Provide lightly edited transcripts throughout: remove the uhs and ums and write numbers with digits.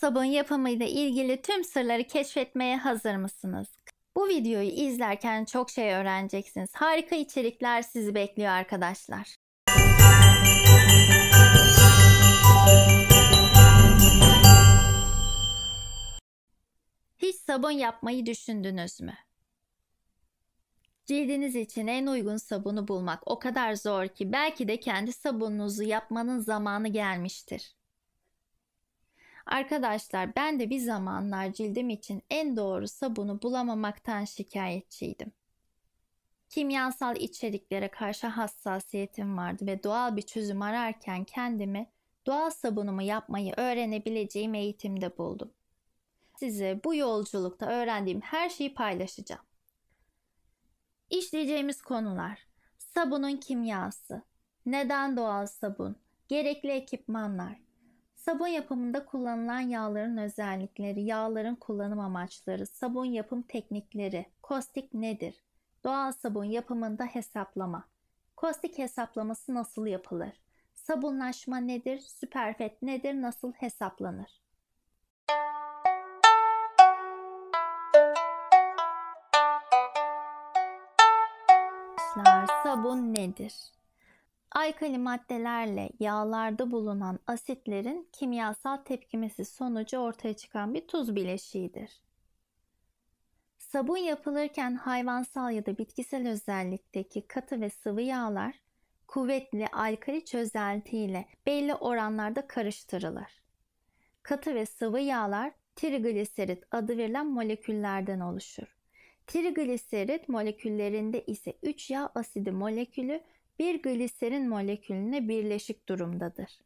sabun yapımıyla ilgili tüm sırları keşfetmeye hazır mısınız? Bu videoyu izlerken çok şey öğreneceksiniz. Harika içerikler sizi bekliyor arkadaşlar. Hiç sabun yapmayı düşündünüz mü? Cildiniz için en uygun sabunu bulmak o kadar zor ki belki de kendi sabununuzu yapmanın zamanı gelmiştir. Arkadaşlar ben de bir zamanlar cildim için en doğru sabunu bulamamaktan şikayetçiydim. Kimyasal içeriklere karşı hassasiyetim vardı ve doğal bir çözüm ararken kendimi doğal sabunumu yapmayı öğrenebileceğim eğitimde buldum. Size bu yolculukta öğrendiğim her şeyi paylaşacağım. İşleyeceğimiz konular: sabunun kimyası, neden doğal sabun, gerekli ekipmanlar, sabun yapımında kullanılan yağların özellikleri, yağların kullanım amaçları, sabun yapım teknikleri, kostik nedir, doğal sabun yapımında hesaplama, kostik hesaplaması nasıl yapılır, sabunlaşma nedir, süperfet nedir, nasıl hesaplanır? Sabun nedir? Alkali maddelerle yağlarda bulunan asitlerin kimyasal tepkimesi sonucu ortaya çıkan bir tuz bileşiğidir. Sabun yapılırken hayvansal ya da bitkisel özellikteki katı ve sıvı yağlar kuvvetli alkali çözeltiyle belli oranlarda karıştırılır. Katı ve sıvı yağlar trigliserit adı verilen moleküllerden oluşur. Trigliserit moleküllerinde ise 3 yağ asidi molekülü bir gliserin molekülüne birleşik durumdadır.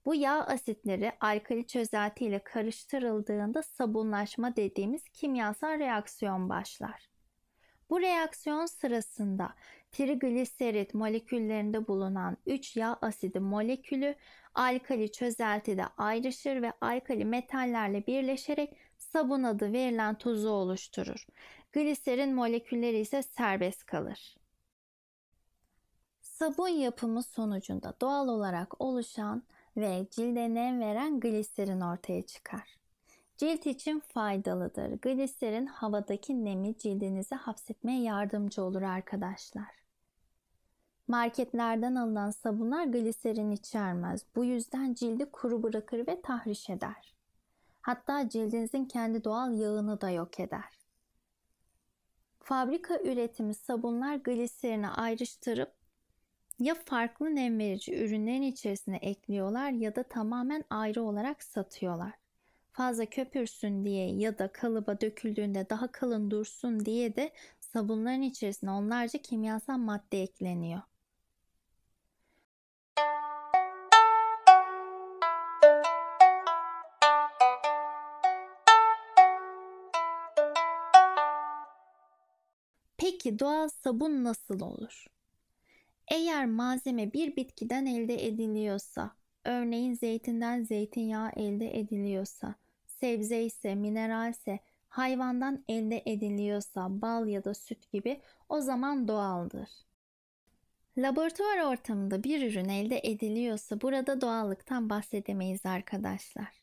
Bu yağ asitleri alkali çözelti ile karıştırıldığında sabunlaşma dediğimiz kimyasal reaksiyon başlar. Bu reaksiyon sırasında trigliserit moleküllerinde bulunan 3 yağ asidi molekülü alkali çözeltide ayrışır ve alkali metallerle birleşerek sabun adı verilen tuzu oluşturur. Gliserin molekülleri ise serbest kalır. Sabun yapımı sonucunda doğal olarak oluşan ve cilde nem veren gliserin ortaya çıkar. Cilt için faydalıdır. Gliserin havadaki nemi cildinize hapsetmeye yardımcı olur arkadaşlar. Marketlerden alınan sabunlar gliserin içermez. Bu yüzden cildi kuru bırakır ve tahriş eder. Hatta cildinizin kendi doğal yağını da yok eder. Fabrika üretimi sabunlar gliserini ayrıştırıp ya farklı nem verici ürünlerin içerisine ekliyorlar ya da tamamen ayrı olarak satıyorlar. Fazla köpürsün diye ya da kalıba döküldüğünde daha kalın dursun diye de sabunların içerisine onlarca kimyasal madde ekleniyor. Peki doğal sabun nasıl olur? Eğer malzeme bir bitkiden elde ediliyorsa, örneğin zeytinden zeytinyağı elde ediliyorsa, sebze ise, mineralse, hayvandan elde ediliyorsa, bal ya da süt gibi, o zaman doğaldır. Laboratuvar ortamında bir ürün elde ediliyorsa burada doğallıktan bahsedemeyiz arkadaşlar.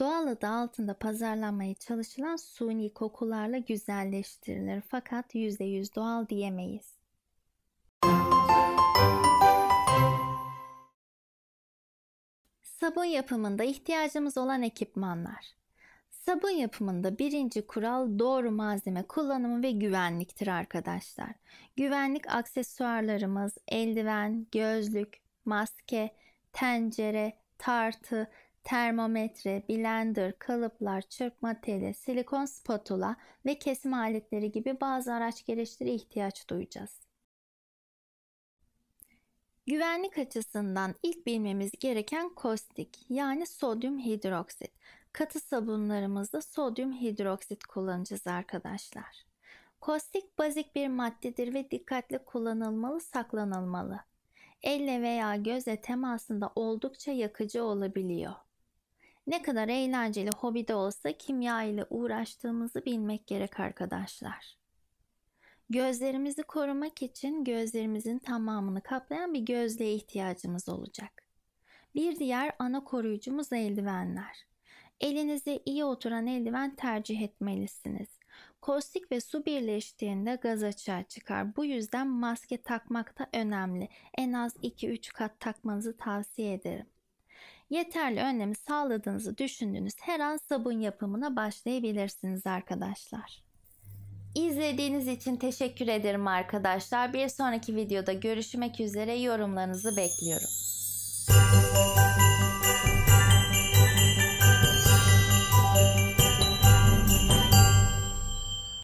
Doğal adı altında pazarlanmaya çalışılan suni kokularla güzelleştirilir fakat %100 doğal diyemeyiz. Sabun yapımında ihtiyacımız olan ekipmanlar. Sabun yapımında birinci kural doğru malzeme kullanımı ve güvenliktir arkadaşlar. Güvenlik aksesuarlarımız eldiven, gözlük, maske, tencere, tartı, termometre, blender, kalıplar, çırpma teli, silikon spatula ve kesim aletleri gibi bazı araç gereçlere ihtiyaç duyacağız. Güvenlik açısından ilk bilmemiz gereken kostik yani sodyum hidroksit. Katı sabunlarımızda sodyum hidroksit kullanacağız arkadaşlar. Kostik bazik bir maddedir ve dikkatli kullanılmalı, saklanılmalı. Elle veya gözle temasında oldukça yakıcı olabiliyor. Ne kadar eğlenceli hobi de olsa kimya ile uğraştığımızı bilmek gerek arkadaşlar. Gözlerimizi korumak için gözlerimizin tamamını kaplayan bir gözlüğe ihtiyacımız olacak. Bir diğer ana koruyucumuz eldivenler. Elinize iyi oturan eldiven tercih etmelisiniz. Kostik ve su birleştiğinde gaz açığa çıkar. Bu yüzden maske takmak da önemli. En az 2-3 kat takmanızı tavsiye ederim. Yeterli önlemi sağladığınızı düşündüğünüz her an sabun yapımına başlayabilirsiniz arkadaşlar. İzlediğiniz için teşekkür ederim arkadaşlar. Bir sonraki videoda görüşmek üzere, yorumlarınızı bekliyorum.